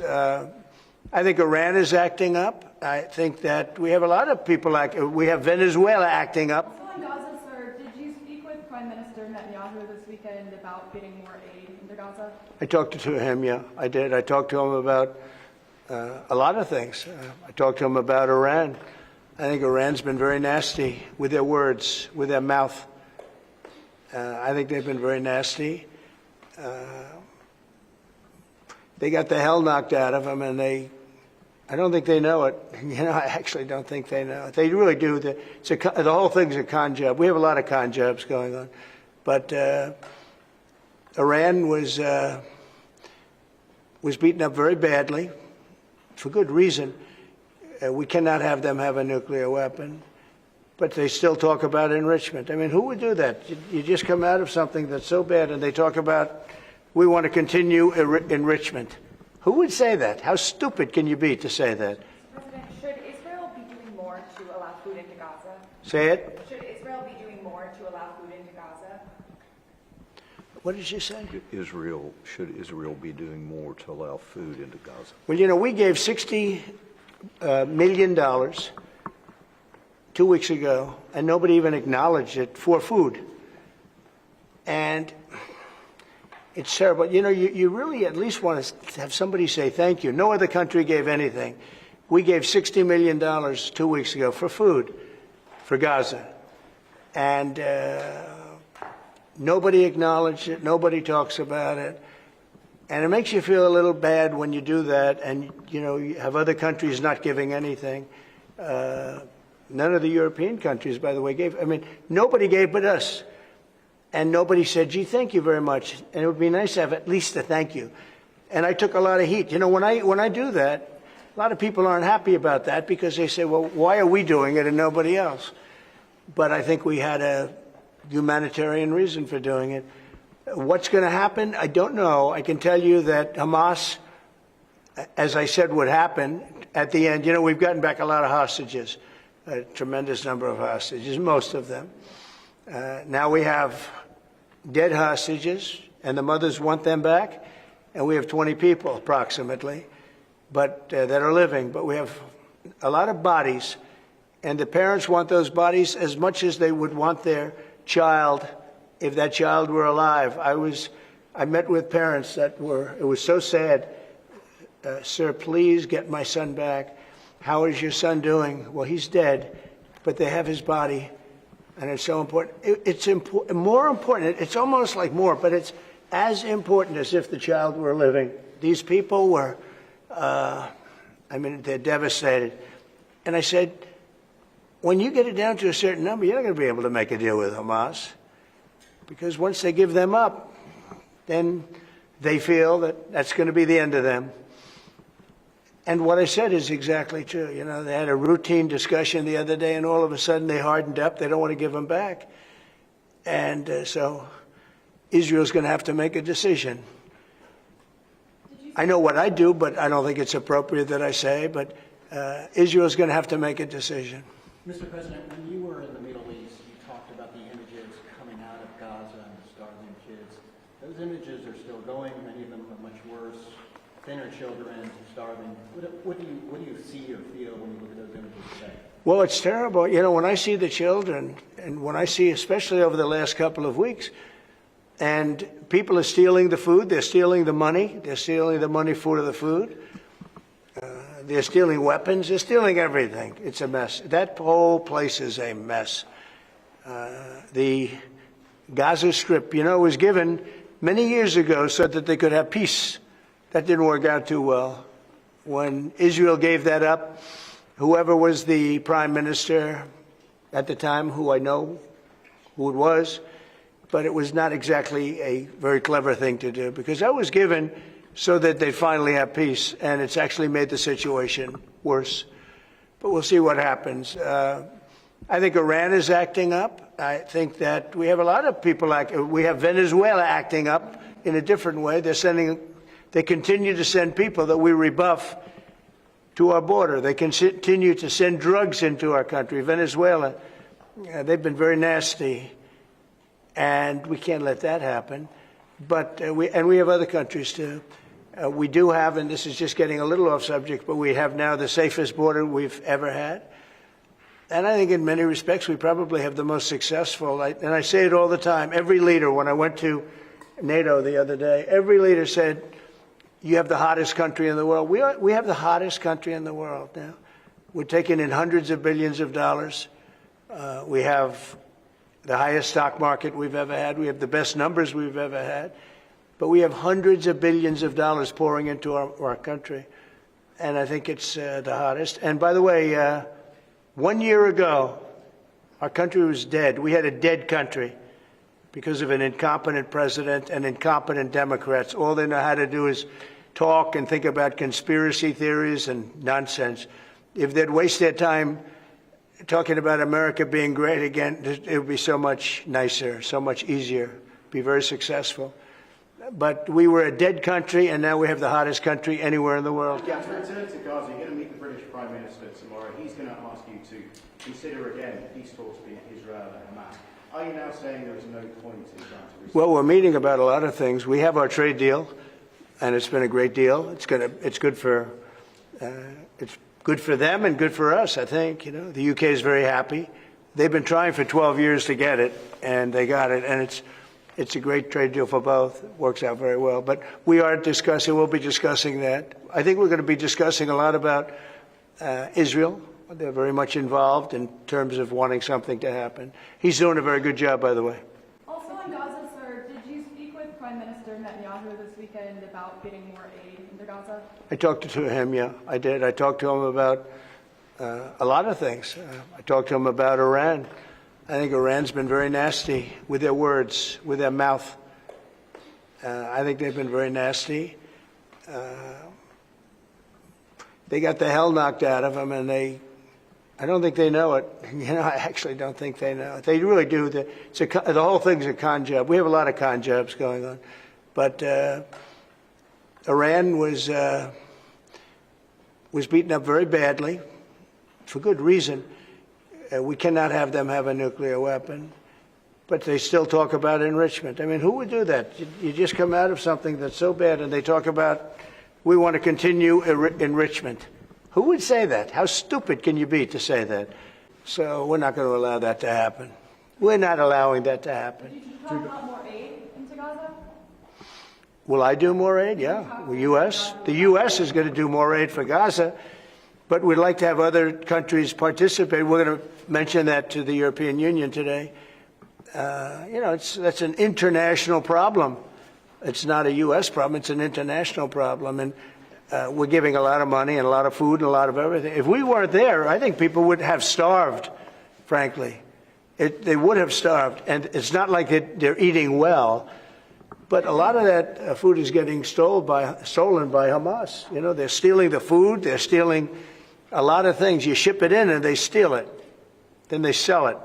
I think Iran is acting up. I think that we have a lot of people we have Venezuela acting up. Also in Gaza, sir, did you speak with Prime Minister Netanyahu this weekend about getting more aid into Gaza? I talked to him, yeah, I did. I talked to him about a lot of things. I talked to him about Iran. I think Iran's been very nasty with their words, with their mouth. I think they've been very nasty. They got the hell knocked out of them, and I don't think they know it. I actually don't think they know it. They really do. The whole thing's a con job. We have a lot of con jobs going on. But Iran was beaten up very badly, for good reason. We cannot have them have a nuclear weapon. But they still talk about enrichment. I mean, who would do that? You just come out of something that's so bad, and they talk about, we want to continue enrichment. Who would say that? How stupid can you be to say that? President, should Israel be doing more to allow food into Gaza? Say it. Should Israel be doing more to allow food into Gaza? What did you say? Should Israel be doing more to allow food into Gaza? Well, you know, we gave $60 million 2 weeks ago, and nobody even acknowledged it, for food. And it's terrible. You know, you really at least want to have somebody say thank you. No other country gave anything. We gave $60 million 2 weeks ago for food for Gaza. And nobody acknowledged it. Nobody talks about it. And it makes you feel a little bad when you do that and, you know, you have other countries not giving anything. None of the European countries, by the way, gave. I mean, nobody gave but us. And nobody said, gee, thank you very much. And it would be nice to have at least a thank you. And I took a lot of heat. You know, when I do that, a lot of people aren't happy about that because they say, well, why are we doing it and nobody else? But I think we had a humanitarian reason for doing it. What's going to happen? I don't know. I can tell you that Hamas, as I said would happen, at the end, you know, we've gotten back a lot of hostages, a tremendous number of hostages, most of them. Now we have dead hostages, and the mothers want them back, and we have 20 people approximately, but that are living. But we have a lot of bodies, and the parents want those bodies as much as they would want their child if that child were alive. I met with parents that were, it was so sad. Sir, please get my son back. How is your son doing? Well, he's dead, but they have his body. And it's so important. It's more important. It's almost like more, but it's as important as if the child were living. These people were, I mean, they're devastated. And I said, when you get it down to a certain number, you're not going to be able to make a deal with Hamas. Because once they give them up, then they feel that that's going to be the end of them. And what I said is exactly true. You know, they had a routine discussion the other day, and all of a sudden they hardened up. They don't want to give them back. And so Israel's going to have to make a decision. I know what I do, but I don't think it's appropriate that I say, but Israel's going to have to make a decision. Mr. President, when you were in the Middle East, you talked about the images coming out of Gaza and the starving kids. Those images are still going. Many of them are much worse. Thinner children, starving. What do you see or feel when you look at those images today? Well, it's terrible. You know, when I see the children, and when I see, especially over the last couple of weeks, and people are stealing the food, they're stealing the money, they're stealing the money for the food, they're stealing weapons, they're stealing everything. It's a mess. That whole place is a mess. The Gaza Strip, you know, was given many years ago so that they could have peace. That didn't work out too well. When Israel gave that up, whoever was the prime minister at the time, who I know who it was, but it was not exactly a very clever thing to do, because that was given so that they finally have peace, and it's actually made the situation worse. But we'll see what happens. I think Iran is acting up. I think that we have a lot of people we have Venezuela acting up in a different way. They continue to send people that we rebuff to our border. They continue to send drugs into our country. Venezuela, they've been very nasty, and we can't let that happen. But we have other countries too. We do have, and this is just getting a little off subject, but we have now the safest border we've ever had. And I think in many respects we probably have the most successful, and I say it all the time, every leader, when I went to NATO the other day, every leader said, you have the hottest country in the world. We have the hottest country in the world now. We're taking in hundreds of billions of dollars. We have the highest stock market we've ever had. We have the best numbers we've ever had. But we have hundreds of billions of dollars pouring into our country. And I think it's the hottest. And by the way, 1 year ago, our country was dead. We had a dead country because of an incompetent president and incompetent Democrats. All they know how to do is talk and think about conspiracy theories and nonsense. If they'd waste their time talking about America being great again, it would be so much nicer, so much easier, be very successful. But we were a dead country, and now we have the hottest country anywhere in the world. Yeah, to return to Gaza, you're going to meet the British Prime Minister tomorrow. He's going to ask you to consider again peace talks between Israel and Hamas. Are you now saying there is no point in trying to resolve? Well, we're meeting about a lot of things. We have our trade deal, and it's been a great deal. It's good for them and good for us, I think. You know, the UK is very happy. They've been trying for 12 years to get it, and they got it, and it's a great trade deal for both. It works out very well. But we'll be discussing that. I think we're going to be discussing a lot about Israel. They're very much involved in terms of wanting something to happen. He's doing a very good job, by the way. Also in Gaza, sir, did you speak with Prime Minister Netanyahu this weekend about getting more aid into Gaza? I talked to him, yeah, I did. I talked to him about a lot of things. I talked to him about Iran. I think Iran's been very nasty with their words, with their mouth. I think they've been very nasty. They got the hell knocked out of them, and I don't think they know it. You know, I actually don't think they know it. They really do. The whole thing's a con job. We have a lot of con jobs going on. But Iran was beaten up very badly, for good reason. We cannot have them have a nuclear weapon. But they still talk about enrichment. I mean, who would do that? You just come out of something that's so bad, and they talk about, we want to continue enrichment. Who would say that? How stupid can you be to say that? So we're not going to allow that to happen. We're not allowing that to happen. Did you talk about more aid into Gaza? Will I do more aid? Yeah. The U.S. is going to do more aid for Gaza, but we'd like to have other countries participate. We're going to mention that to the European Union today. You know, that's an international problem. It's not a U.S. problem. It's an international problem. And we're giving a lot of money and a lot of food and a lot of everything. If we weren't there, I think people would have starved, frankly. They would have starved. And it's not like they're eating well. But a lot of that food is getting stolen by Hamas. You know, they're stealing the food. They're stealing a lot of things. You ship it in and they steal it. Then they sell it.